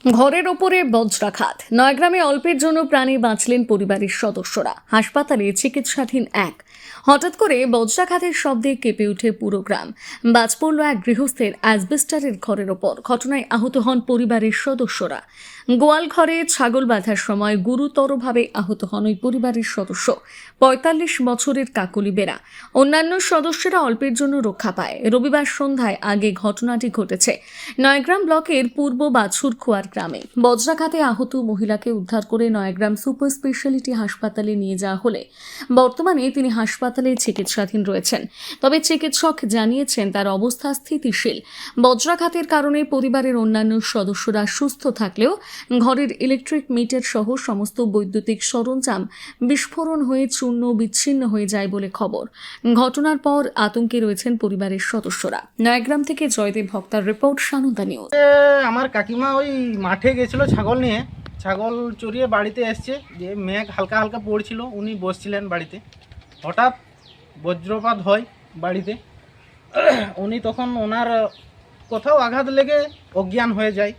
ঘরের ওপরে বজ্রাঘাত। নয়গ্রামে অল্পের জন্য প্রাণে বাঁচলেন পরিবারের সদস্যরা। হাসপাতালে চিকিৎসাধীন এক। হঠাৎ করে বজ্রাঘাতের শব্দে কেঁপে ওঠে পুরো গ্রাম। বাজ পড়ল এক গৃহস্থের অ্যাসবেস্টারের ঘরের ওপর। ঘটনায় আহত হন পরিবারের সদস্যরা। গোয়াল ঘরে ছাগল বাঁধার সময় গুরুতরভাবে আহত হন ওই পরিবারের সদস্য ৪৫ বছরের কাকলি বেরা। অন্যান্য সদস্যরা অল্পের জন্য রক্ষা পায়। রবিবার সন্ধ্যায় আগে ঘটনাটি ঘটেছে নয়গ্রাম ব্লকের পূর্ব বাছুরখোয়ার গ্রামে। বজ্রাঘাতে আহত মহিলাকে উদ্ধার করে নয়গ্রাম সুপার স্পেশালিটি হাসপাতালে নিয়ে যাওয়া হলে বর্তমানে তিনি হাসপাতালে চিকিৎসাধীন রয়েছেন। তবে চিকিৎসক জানিয়েছেন তার অবস্থা স্থিতিশীল। বজ্রাঘাতের কারণে পরিবারের অন্যান্য সদস্যরা সুস্থ থাকলেও ঘরের ইলেকট্রিক মিটার সহ সমস্ত বৈদ্যুতিক সরঞ্জাম বিস্ফোরণ হয়ে চূর্ণ বিচ্ছিন্ন হয়ে যায় বলে খবর। ঘটনার পর আতঙ্কে রয়েছেন পরিবারের সদস্যরা। নয়গ্রাম থেকে জয়দেব ভক্তার রিপোর্ট, সানুদা নিউজ। আমার কাকিমা ওই মাঠে গেছিল ছাগল নিয়ে, ছাগল চড়িয়ে বাড়িতে এসছে, যে মেঘ হালকা হালকা পড়ছিল, উনি বসছিলেন বাড়িতে, হঠাৎ বজ্রপাত হয় বাড়িতে। উনি তখন ওনার কোথাও আঘাত লেগে অজ্ঞান হয়ে যায়।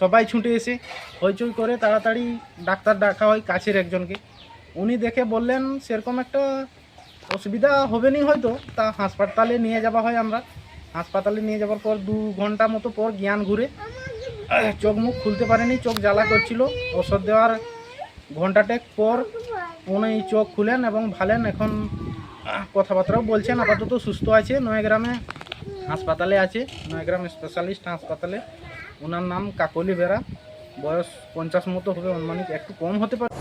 সবাই ছুটে এসে হইচই করে তাড়াতাড়ি ডাক্তার ডাকা হয় কাছের একজনকে। উনি দেখে বললেন সেরকম একটা অসুবিধা হবে নি হয়তো, তা হাসপাতালে নিয়ে যাওয়া হয়। আমরা হাসপাতালে নিয়ে যাওয়ার পর 2 ঘন্টা মতো পর জ্ঞান ঘুরে, চোখ মুখ খুলতে পারেনি, চোখ জ্বালা করছিল। ওষুধ দেওয়ার ঘন্টাটেক পর উনি চোখ খুলেন এবং ভালেন। এখন কথাবার্তাও বলছেন, আপাতত সুস্থ আছে। নয়গ্রামে হাসপাতালে আছে, নয়গ্রাম স্পেশালিস্ট হাসপাতালে। ওনার নাম কাকলি বেরা, বয়স 50 মতো হবে, অনুমানিক একটু কম হতে পারে।